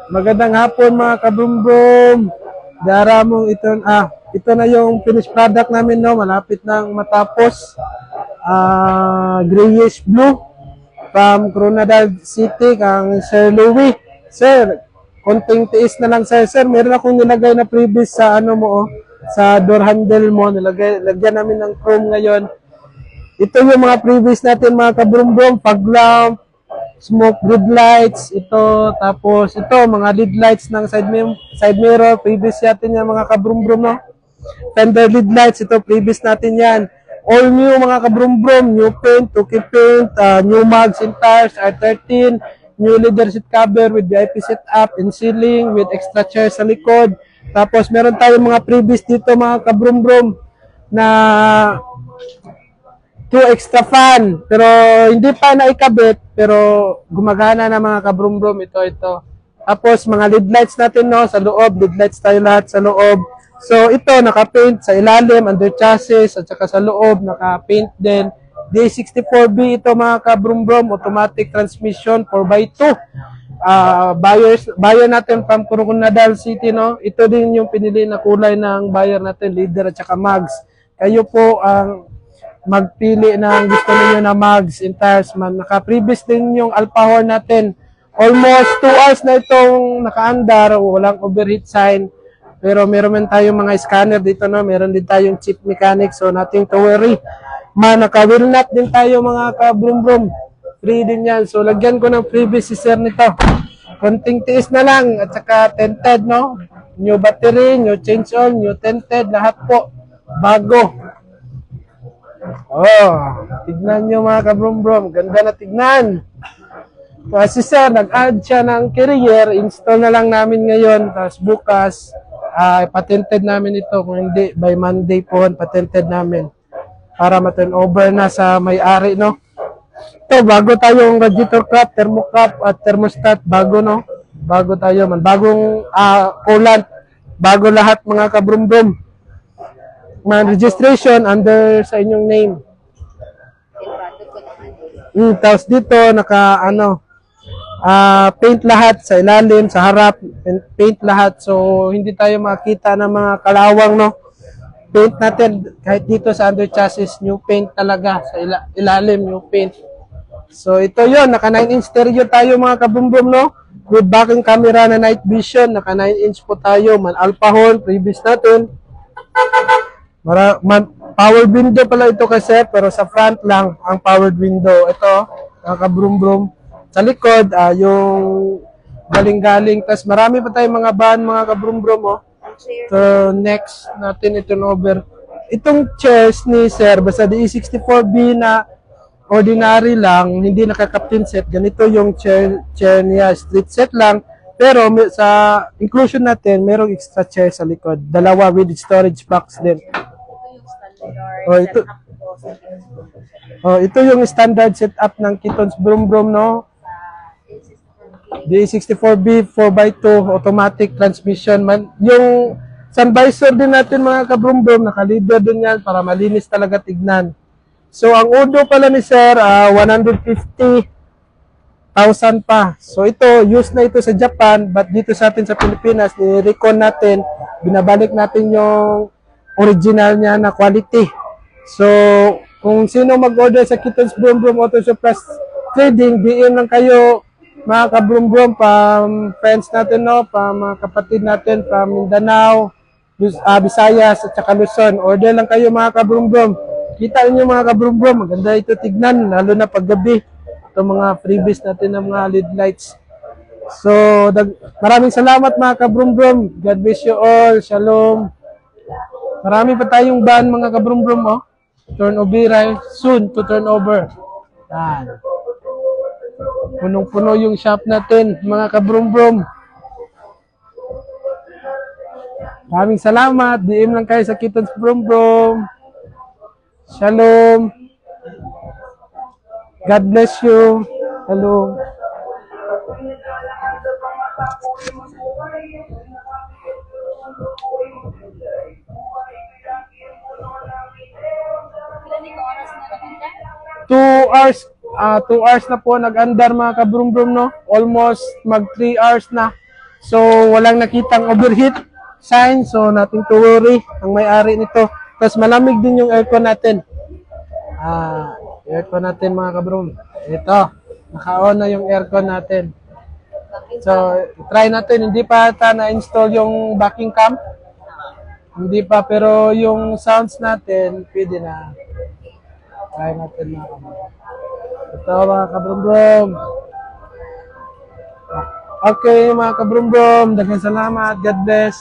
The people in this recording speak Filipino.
Magandang hapon mga kabrumbrum. Dara mong ito na yung finished product namin, no. Malapit nang matapos. Grayish blue from Coronadal City kang Sir Louie. Sir, konting tiis na lang sir. Sir, meron akong nilagay na previous sa ano mo, sa door handle mo. Lagyan namin ng chrome ngayon. Ito yung mga previous natin mga kabrumbrum, fog lamp, smoke grid lights, ito, tapos ito, mga lead lights ng side mirror, previous natin yan mga kabrumbrum, no? Fender lead lights, ito, previous natin yan. All new mga kabrumbrum, new paint, Tuki paint, new mugs and tires, R13, new leather seat cover with VIP setup and ceiling with extra chairs sa likod. Tapos meron tayong mga previous dito mga kabrumbrum na 2 extra fan, pero hindi pa naikabit, pero gumagana na mga kabrumbrum, ito. Tapos mga lead lights natin, no, sa loob, lead lights tayo lahat sa loob. So ito, naka-paint sa ilalim, under chassis, at saka sa loob, naka-paint din. D64B ito mga kabrumbrum, automatic transmission, 4x2. Buyer natin from Coronadal City, no. Ito din yung pinili na kulay ng buyer natin, leader at saka mags. Kayo po ang magpili ng gusto niyo na mugs and tires man. Naka-previous din yung Alpha Horn natin. Almost 2 hours na itong nakaandar, walang overheat sign. Pero meron tayong mga scanner dito, no. Meron din tayong chip mechanic, so nothing to worry. Naka-wheel nut din tayo mga kabrumbrum. Free din yan. So lagyan ko ng previous sir nito. Konting tiis na lang at saka tinted, no. New battery, new change oil, new tinted, lahat po bago. Tignan nyo mga kabrumbrum. Ganda na tignan. Kasi sir, nag-add siya ng carrier. Install na lang namin ngayon. Tapos bukas, patented namin ito. Kung hindi, by Monday po, patented namin. Para ma-turn over na sa may-ari, no? Ito, bago tayong radiator cap, thermocap, at thermostat. Bago, no? Bago tayo man. Bagong coolant. Bago lahat mga kabrumbrum. Registration under sa inyong name. Tapos dito paint lahat sa ilalim, sa harap, paint lahat. So hindi tayo makita ng mga kalawang, no. Paint natin kahit dito sa under chassis, new paint talaga sa ilalim, new paint. So ito 'yon, naka 9-inch stereo tayo mga kabrumbrum, no. With backing camera na night vision, naka 9-inch po tayo, man Alpha Horn previous natin. Powered window pala ito kasi, pero sa front lang ang powered window. Ito, kabrumbrum. Sa likod, yung galing-galing. Tapos marami pa tayong mga van, mga kabrumbrum. So, next natin ito over. Itong chairs ni sir, basta D64B na ordinary lang, hindi naka-captain set. Ganito yung chair niya, street set lang. Pero sa inclusion natin, mayroong extra chair sa likod. Dalawa with storage box din. Ito yung standard setup ng Kitons Brumbrum, no? D64B 4x2 automatic transmission man. Yung sun visor din natin mga kabrumbrum, naka-leader din yan para malinis talaga tignan. So ang udo pala ni sir, 150,000 pa. So ito, use na ito sa Japan, but dito sa atin sa Pilipinas, ni-recon natin, binabalik natin yung original niya na quality. So, kung sino mag-order sa Kitons Brumbrum Auto Supplies Trading, DM lang kayo mga kabrumbrum, friends natin, no, mga kapatid natin, Mindanao, Visayas, at saka Luzon. Order lang kayo mga kabrumbrum. Kita niyo mga kabrumbrum, maganda ito tignan, lalo na paggabi. Ito mga freebies natin ng mga LED lights. So, maraming salamat mga kabrumbrum. God bless you all. Shalom. Marami pa tayong ban mga kabrumbrum, oh. Turnover, soon to turn over. Yan. Punong-puno yung shop natin, mga kabrumbrum. Maraming salamat. DM lang kayo sa Kitons Brumbrum. Shalom. God bless you. Hello. 2 hours na po nag-andar mga kabrum-brum, no? Almost mag 3 hours na. So, walang nakitang overheat sign. So, nothing to worry. Ang may-ari nito. Tapos malamig din yung aircon natin. Aircon natin mga kabrum. Ito. Naka-on na yung aircon natin. So, try natin. Hindi pa ata na-install yung backing cam. Hindi pa. Pero yung sounds natin, pwede na. Try natin mga kabrum. Ito mga kabrum-brum. Okay mga kabrum-brum. Daghang salamat. God bless.